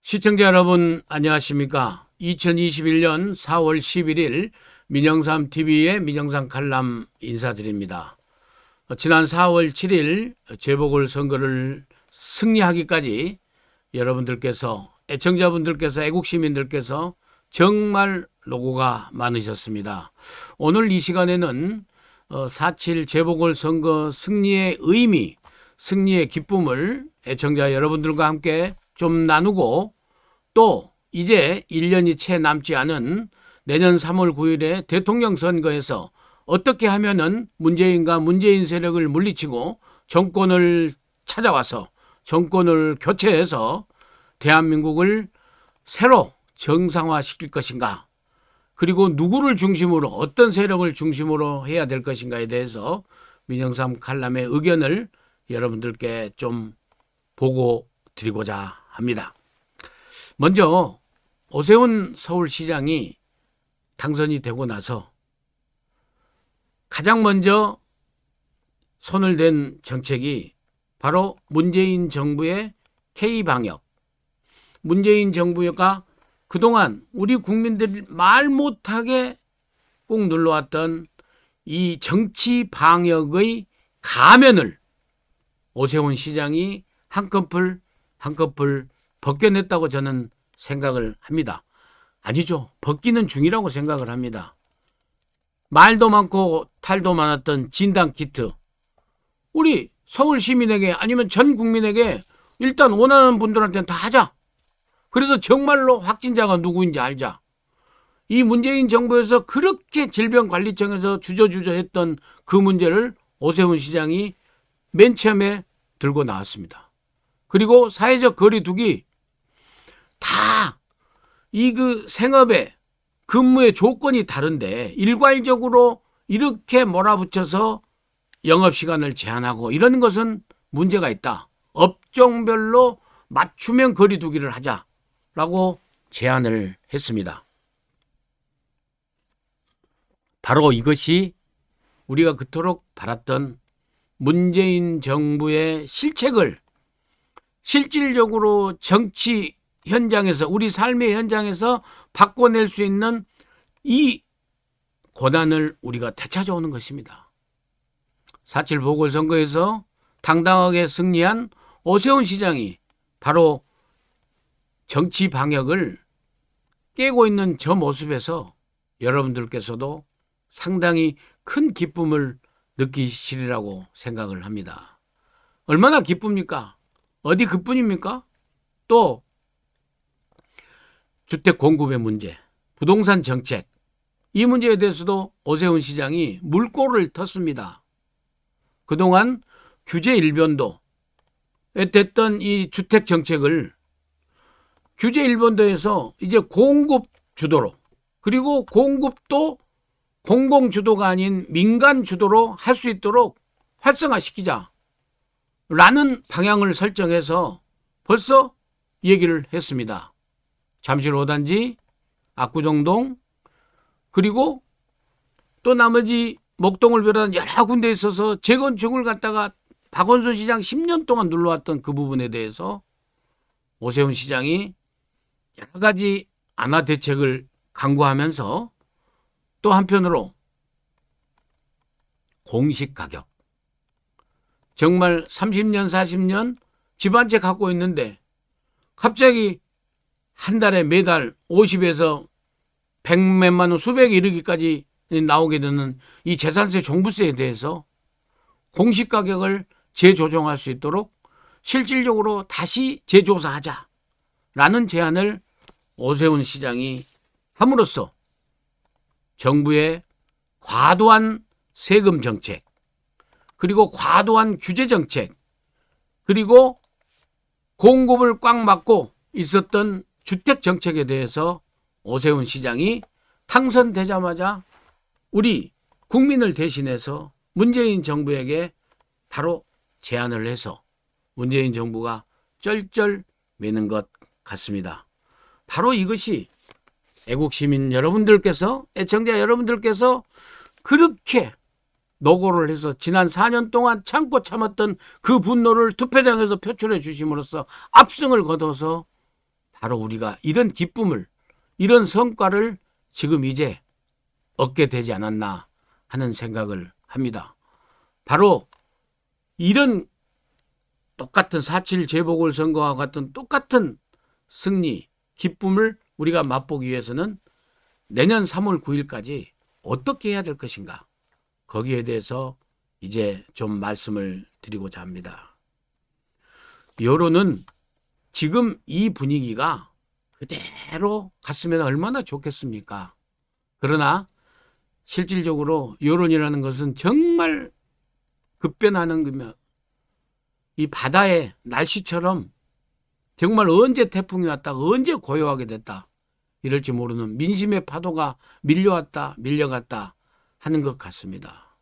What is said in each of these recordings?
시청자 여러분 안녕하십니까? 2021년 4월 11일 민영삼TV의 민영삼 칼럼 인사드립니다. 지난 4월 7일 재보궐선거를 승리하기까지 여러분들께서, 애청자분들께서, 애국시민들께서 정말 노고가 많으셨습니다. 오늘 이 시간에는 4.7 재보궐선거 승리의 의미, 승리의 기쁨을 애청자 여러분들과 함께 좀 나누고, 또 이제 1년이 채 남지 않은 내년 3월 9일에 대통령 선거에서 어떻게 하면은 문재인과 문재인 세력을 물리치고 정권을 찾아와서 정권을 교체해서 대한민국을 새로 정상화시킬 것인가, 그리고 누구를 중심으로, 어떤 세력을 중심으로 해야 될 것인가에 대해서 민영삼 칼럼의 의견을 여러분들께 좀 보고 드리고자 합니다. 먼저 오세훈 서울시장이 당선이 되고 나서 가장 먼저 손을 댄 정책이 바로 문재인 정부의 K방역. 문재인 정부가 그동안 우리 국민들이 말 못하게 꾹 눌러왔던 이 정치 방역의 가면을 오세훈 시장이 한꺼풀 벗겨냈다고 저는 생각을 합니다. 아니죠. 벗기는 중이라고 생각을 합니다. 말도 많고 탈도 많았던 진단키트, 우리 서울 시민에게 아니면 전 국민에게 일단 원하는 분들한테는 다 하자. 그래서 정말로 확진자가 누구인지 알자. 이 문재인 정부에서 그렇게 질병관리청에서 주저주저 했던 그 문제를 오세훈 시장이 맨 처음에 들고 나왔습니다. 그리고 사회적 거리두기, 다 이 생업의 근무의 조건이 다른데 일괄적으로 이렇게 몰아붙여서 영업시간을 제한하고 이러는 것은 문제가 있다. 업종별로 맞춤형 거리두기를 하자라고 제안을 했습니다. 바로 이것이 우리가 그토록 바랐던 문재인 정부의 실책을 실질적으로 정치 현장에서, 우리 삶의 현장에서 바꿔낼 수 있는 이 권한을 우리가 되찾아오는 것입니다. 4.7 보궐선거에서 당당하게 승리한 오세훈 시장이 바로 정치 방역을 깨고 있는 저 모습에서 여러분들께서도 상당히 큰 기쁨을 느끼시리라고 생각을 합니다. 얼마나 기쁩니까? 어디 그뿐입니까? 또 주택 공급의 문제, 부동산 정책, 이 문제에 대해서도 오세훈 시장이 물꼬를 텄습니다. 그동안 규제 일변도에 됐던 이 주택 정책을 규제 일변도에서 이제 공급 주도로, 그리고 공급도 공공 주도가 아닌 민간 주도로 할 수 있도록 활성화시키자 라는 방향을 설정해서 벌써 얘기를 했습니다. 잠실 5단지, 압구정동, 그리고 또 나머지 목동을 비롯한 여러 군데에 있어서 재건축을 갖다가 박원순 시장 10년 동안 눌러왔던 그 부분에 대해서 오세훈 시장이 여러 가지 안화 대책을 강구하면서 또 한편으로 공시가격, 정말 30년 40년 집 한 채 갖고 있는데 갑자기 한 달에 매달 50에서 100몇만 원, 수백에 이르기까지 나오게 되는 이 재산세 종부세에 대해서 공시가격을 재조정할 수 있도록 실질적으로 다시 재조사하자라는 제안을 오세훈 시장이 함으로써 정부의 과도한 세금 정책, 그리고 과도한 규제 정책, 그리고 공급을 꽉 막고 있었던 주택 정책에 대해서 오세훈 시장이 당선되자마자 우리 국민을 대신해서 문재인 정부에게 바로 제안을 해서 문재인 정부가 쩔쩔 매는 것 같습니다. 바로 이것이 애국시민 여러분들께서, 애청자 여러분들께서 그렇게 노고를 해서 지난 4년 동안 참고 참았던 그 분노를 투표장에서 표출해 주심으로써 압승을 거둬서 바로 우리가 이런 기쁨을, 이런 성과를 지금 이제 얻게 되지 않았나 하는 생각을 합니다. 바로 이런 똑같은 4.7 재보궐선거와 같은 똑같은 승리, 기쁨을 우리가 맛보기 위해서는 내년 3월 9일까지 어떻게 해야 될 것인가, 거기에 대해서 이제 좀 말씀을 드리고자 합니다. 여론은 지금 이 분위기가 그대로 갔으면 얼마나 좋겠습니까? 그러나 실질적으로 여론이라는 것은 정말 급변하는 거면 이 바다의 날씨처럼 정말 언제 태풍이 왔다, 언제 고요하게 됐다 이럴지 모르는 민심의 파도가 밀려왔다 밀려갔다 하는 것 같습니다.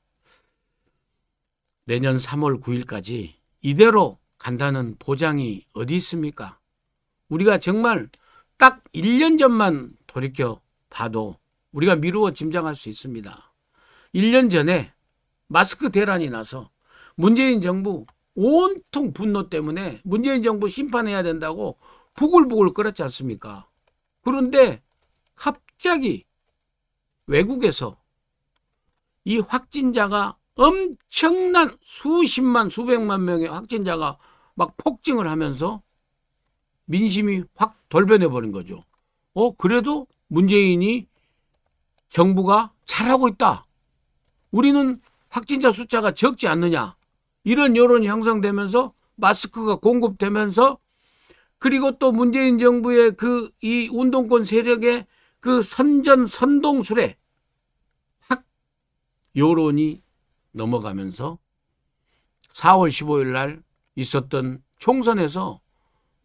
내년 3월 9일까지 이대로 간다는 보장이 어디 있습니까? 우리가 정말 딱 1년 전만 돌이켜 봐도 우리가 미루어 짐작할 수 있습니다. 1년 전에 마스크 대란이 나서 문재인 정부 온통 분노 때문에 문재인 정부 심판해야 된다고 부글부글 끓었지 않습니까? 그런데 갑자기 외국에서 이 확진자가 엄청난 수십만 수백만 명의 확진자가 막 폭증을 하면서 민심이 확 돌변해 버린 거죠. 그래도 문재인이 정부가 잘하고 있다, 우리는 확진자 숫자가 적지 않느냐, 이런 여론이 형성되면서 마스크가 공급되면서, 그리고 또 문재인 정부의 이 운동권 세력의 그 선동술에 확 여론이 넘어가면서 4월 15일 날 있었던 총선에서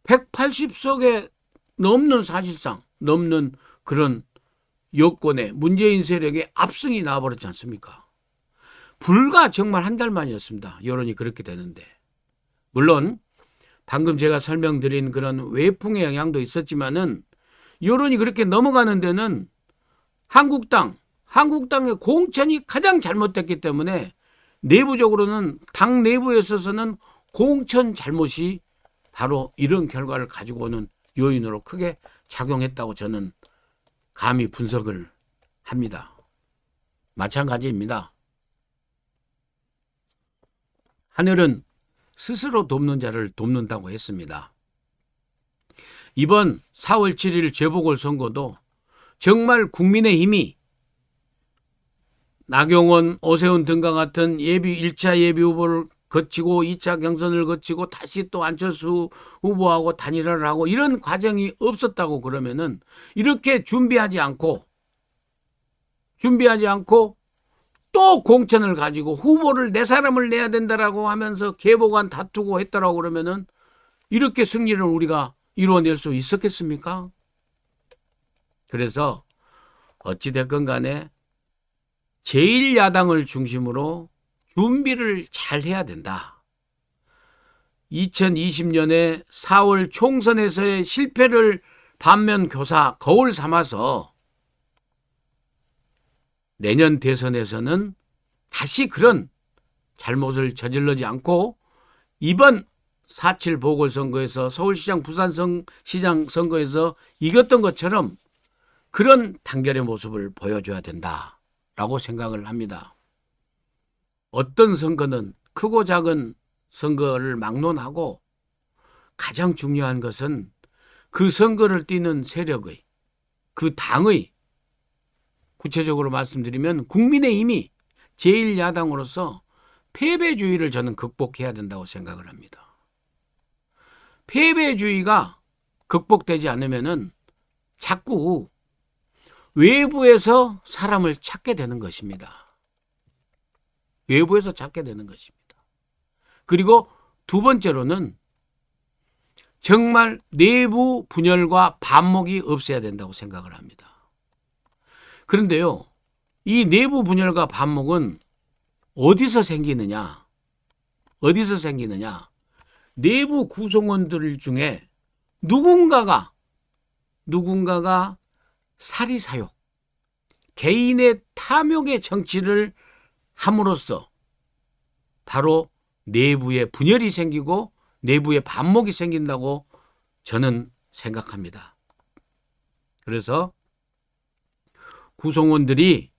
180석에 사실상 넘는 그런 여권의 문재인 세력의 압승이 나와버렸지 않습니까? 불과 정말 한 달 만이었습니다. 여론이 그렇게 되는데. 물론 방금 제가 설명드린 그런 외풍의 영향도 있었지만은 여론이 그렇게 넘어가는 데는 한국당의 공천이 가장 잘못됐기 때문에 내부적으로는 당 내부에 있어서는 공천 잘못이 바로 이런 결과를 가지고 오는 요인으로 크게 작용했다고 저는 감히 분석을 합니다. 마찬가지입니다. 하늘은 스스로 돕는 자를 돕는다고 했습니다. 이번 4월 7일 재보궐선거도 정말 국민의힘이 나경원, 오세훈 등과 같은 1차 예비 후보를 거치고 2차 경선을 거치고 다시 또 안철수 후보하고 단일화를 하고 이런 과정이 없었다고 그러면은 이렇게 준비하지 않고 또 공천을 가지고 후보를 내 사람을 내야 된다라고 하면서 계보관 다투고 했다라고 그러면은 이렇게 승리를 우리가 이루어낼 수 있었겠습니까? 그래서 어찌됐건 간에 제1야당을 중심으로 준비를 잘 해야 된다. 2020년에 4월 총선에서의 실패를 반면 교사 거울 삼아서 내년 대선에서는 다시 그런 잘못을 저질러지 않고 이번 4.7 보궐선거에서 서울시장, 부산시장 선거에서 이겼던 것처럼 그런 단결의 모습을 보여줘야 된다라고 생각을 합니다. 어떤 선거는 크고 작은 선거를 막론하고 가장 중요한 것은 그 선거를 뛰는 세력의, 그 당의, 구체적으로 말씀드리면 국민의힘이 제1야당으로서 패배주의를 저는 극복해야 된다고 생각을 합니다. 패배주의가 극복되지 않으면은 자꾸 외부에서 사람을 찾게 되는 것입니다. 외부에서 찾게 되는 것입니다. 그리고 두 번째로는 정말 내부 분열과 반목이 없어야 된다고 생각을 합니다. 그런데요, 이 내부 분열과 반목은 어디서 생기느냐? 내부 구성원들 중에 누군가가 사리사욕, 개인의 탐욕의 정치를 함으로써 바로 내부에 분열이 생기고 내부에 반목이 생긴다고 저는 생각합니다. 그래서 구성원들이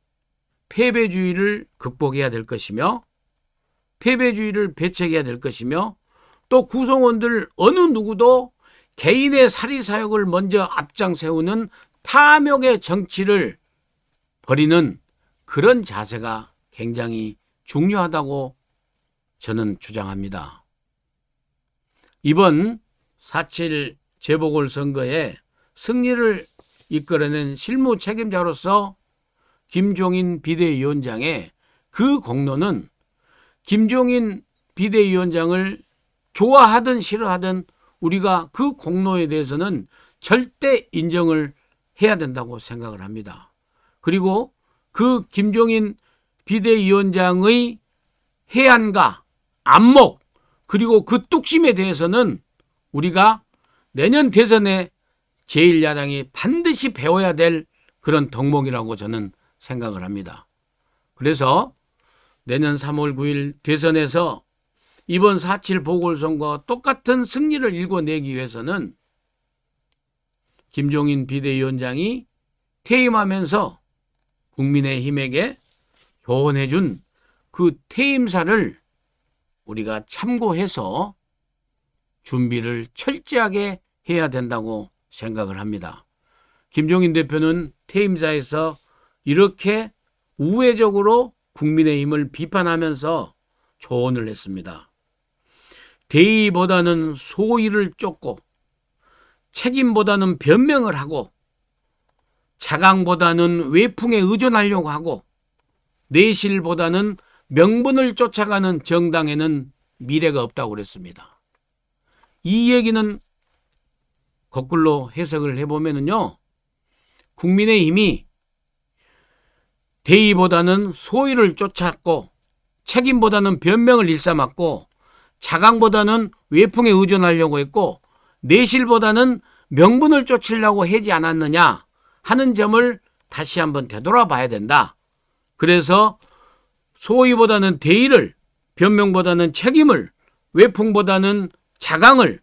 패배주의를 극복해야 될 것이며 패배주의를 배척해야 될 것이며 또 구성원들 어느 누구도 개인의 사리사욕을 먼저 앞장 세우는 탐욕의 정치를 벌이는 그런 자세가 굉장히 중요하다고 저는 주장합니다. 이번 4.7 재보궐선거에 승리를 이끌어낸 실무 책임자로서 김종인 비대위원장의 그 공로는 김종인 비대위원장을 좋아하든 싫어하든 우리가 그 공로에 대해서는 절대 인정을 해야 된다고 생각을 합니다. 그리고 그 김종인 비대위원장의 해안과 안목 그리고 그 뚝심에 대해서는 우리가 내년 대선에 제1야당이 반드시 배워야 될 그런 덕목이라고 저는 생각을 합니다. 그래서 내년 3월 9일 대선에서 이번 4.7 보궐선거와 똑같은 승리를 일궈내기 위해서는 김종인 비대위원장이 퇴임하면서 국민의힘에게 조언해준 그 퇴임사를 우리가 참고해서 준비를 철저하게 해야 된다고 생각을 합니다. 김종인 대표는 퇴임사에서 이렇게 우회적으로 국민의힘을 비판하면서 조언을 했습니다. 대의보다는 소의를 쫓고 책임보다는 변명을 하고 자강보다는 외풍에 의존하려고 하고 내실보다는 명분을 쫓아가는 정당에는 미래가 없다고 그랬습니다. 이 얘기는 거꾸로 해석을 해보면요, 국민의힘이 대의보다는 소의를 쫓았고 책임보다는 변명을 일삼았고 자강보다는 외풍에 의존하려고 했고 내실보다는 명분을 쫓으려고 하지 않았느냐 하는 점을 다시 한번 되돌아봐야 된다. 그래서 소의보다는 대의를, 변명보다는 책임을, 외풍보다는 자강을,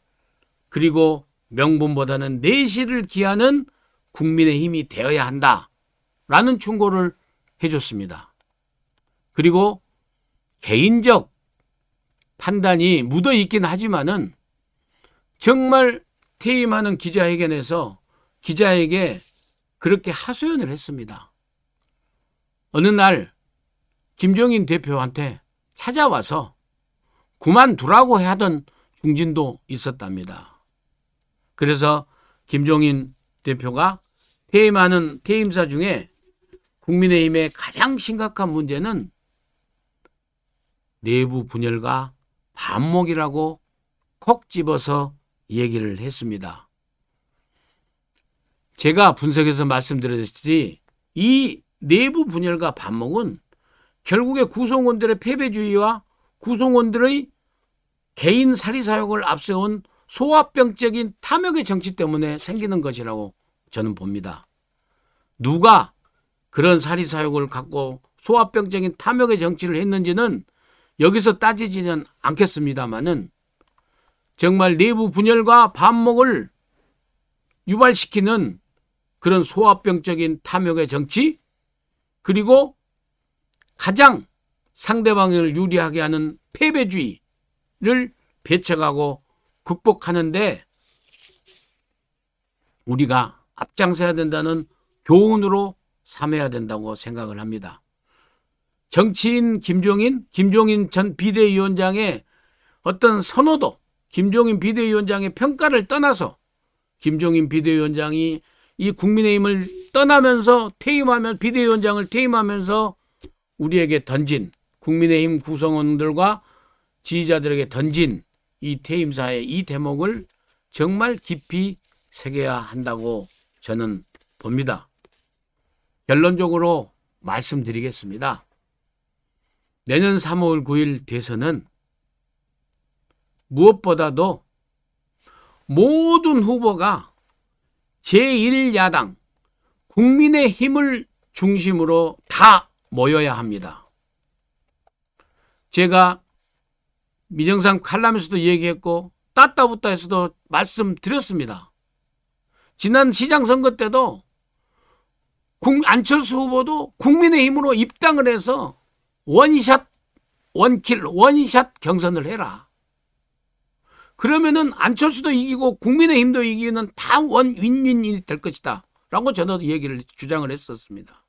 그리고 명분보다는 내실을 기하는 국민의힘이 되어야 한다라는 충고를 해줬습니다. 그리고 개인적 판단이 묻어있긴 하지만은 정말 퇴임하는 기자회견에서 기자에게 그렇게 하소연을 했습니다. 어느 날 김종인 대표한테 찾아와서 그만두라고 하던 중진도 있었답니다. 그래서 김종인 대표가 퇴임하는 퇴임사 중에 국민의힘의 가장 심각한 문제는 내부 분열과 반목이라고 콕 집어서 얘기를 했습니다. 제가 분석해서 말씀드렸듯이 이 내부 분열과 반목은 결국에 구성원들의 패배주의와 구성원들의 개인 사리사욕을 앞세운 소화병적인 탐욕의 정치 때문에 생기는 것이라고 저는 봅니다. 누가 그런 사리사욕을 갖고 소화병적인 탐욕의 정치를 했는지는 여기서 따지지는 않겠습니다만은 정말 내부 분열과 반목을 유발시키는 그런 소화병적인 탐욕의 정치, 그리고 가장 상대방을 유리하게 하는 패배주의를 배척하고 극복하는데 우리가 앞장서야 된다는 교훈으로 삼아야 된다고 생각을 합니다. 정치인 김종인 전 비대위원장의 어떤 선호도, 김종인 비대위원장의 평가를 떠나서 김종인 비대위원장이 이 국민의힘을 떠나면서 비대위원장을 퇴임하면서 우리에게 던진, 국민의힘 구성원들과 지지자들에게 던진 이 퇴임사의 이 대목을 정말 깊이 새겨야 한다고 저는 봅니다. 결론적으로 말씀드리겠습니다. 내년 3월 9일 대선은 무엇보다도 모든 후보가 제1야당 국민의힘을 중심으로 다 모여야 합니다. 제가 민영상 칼럼에서도 얘기했고 따따붙다에서도 말씀드렸습니다. 지난 시장 선거 때도 안철수 후보도 국민의힘으로 입당을 해서 원샷, 원킬, 원샷 경선을 해라. 그러면은 안철수도 이기고 국민의힘도 이기는 다 윈윈이 될 것이다 라고 저도 얘기를 주장을 했었습니다.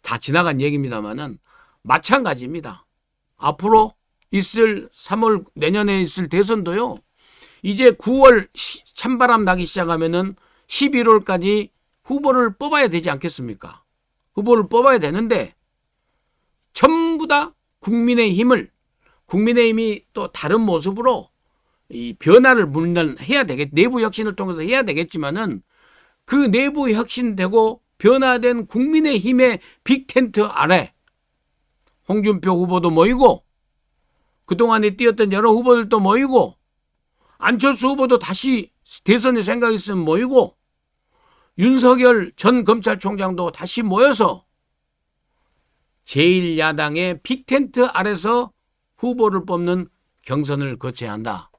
다 지나간 얘기입니다만은 마찬가지입니다. 앞으로 있을 3월 내년에 있을 대선도요. 이제 9월 찬바람 나기 시작하면은 11월까지 후보를 뽑아야 되지 않겠습니까? 후보를 뽑아야 되는데 전부 다 국민의힘이 또 다른 모습으로 이 변화를 해야 내부 혁신을 통해서 해야 되겠지만은 그 내부 혁신되고 변화된 국민의힘의 빅텐트 아래 홍준표 후보도 모이고 그동안에 뛰었던 여러 후보들도 모이고 안철수 후보도 다시 대선에 생각이 있으면 모이고 윤석열 전 검찰총장도 다시 모여서 제1야당의 빅텐트 아래서 후보를 뽑는 경선을 거쳐야 한다.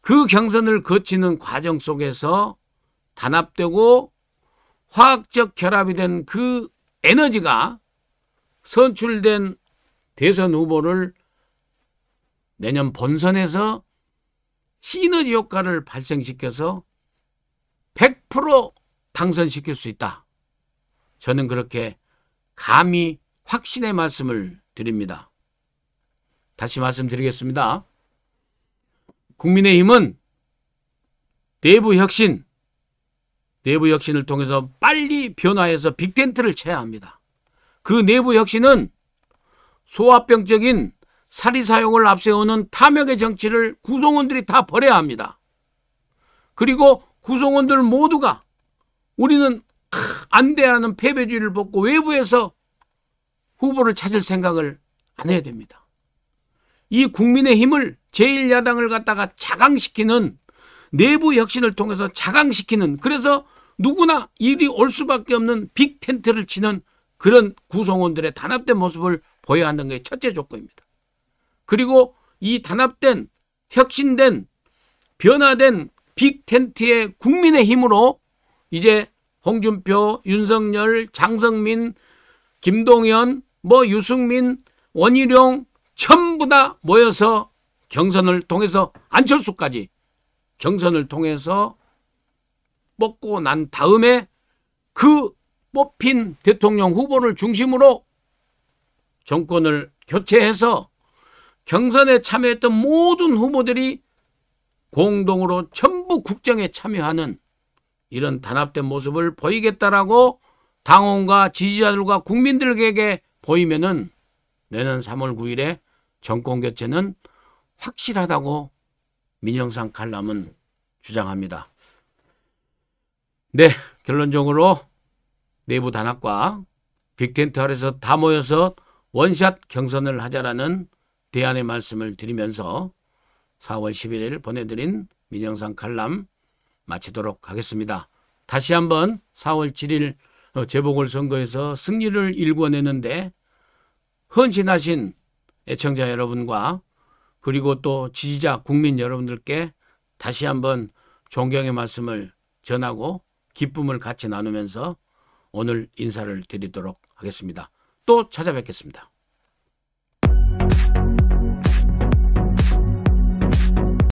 그 경선을 거치는 과정 속에서 단합되고 화학적 결합이 된 그 에너지가 선출된 대선 후보를 내년 본선에서 시너지 효과를 발생시켜서 100% 당선시킬 수 있다. 저는 그렇게 감히 확신의 말씀을 드립니다. 다시 말씀드리겠습니다. 국민의힘은 내부 혁신을 통해서 빨리 변화해서 빅텐트를 쳐야 합니다. 그 내부 혁신은 소화병적인 사리사욕을 앞세우는 탐욕의 정치를 구성원들이 다 버려야 합니다. 그리고 구성원들 모두가 우리는 안 돼하는 패배주의를 벗고 외부에서 후보를 찾을 생각을 안 해야 됩니다. 이 국민의힘을 제1야당을 갖다가 자강시키는 내부 혁신을 통해서 자강시키는 그래서 누구나 일이 올 수밖에 없는 빅텐트를 치는 그런 구성원들의 단합된 모습을 보여야 한다는 게 첫째 조건입니다. 그리고 이 단합된 혁신된 변화된 빅텐트의 국민의힘으로 이제 홍준표, 윤석열, 장성민, 김동연, 유승민, 원희룡 전부 다 모여서 경선을 통해서 안철수까지 경선을 통해서 뽑고 난 다음에 그 뽑힌 대통령 후보를 중심으로 정권을 교체해서 경선에 참여했던 모든 후보들이 공동으로 전부 국정에 참여하는 이런 단합된 모습을 보이겠다라고 당원과 지지자들과 국민들에게 보이면은 내년 3월 9일에 정권 교체는 확실하다고 민영상 칼럼은 주장합니다. 네, 결론적으로 내부 단합과 빅텐트 아래서 다 모여서 원샷 경선을 하자라는 대안의 말씀을 드리면서 4월 11일 보내드린 민영상 칼럼 마치도록 하겠습니다. 다시 한번 4월 7일 재보궐선거에서 승리를 일궈내는데 헌신하신 애청자 여러분과 그리고 또 지지자 국민 여러분들께 다시 한번 존경의 말씀을 전하고 기쁨을 같이 나누면서 오늘 인사를 드리도록 하겠습니다. 또 찾아뵙겠습니다.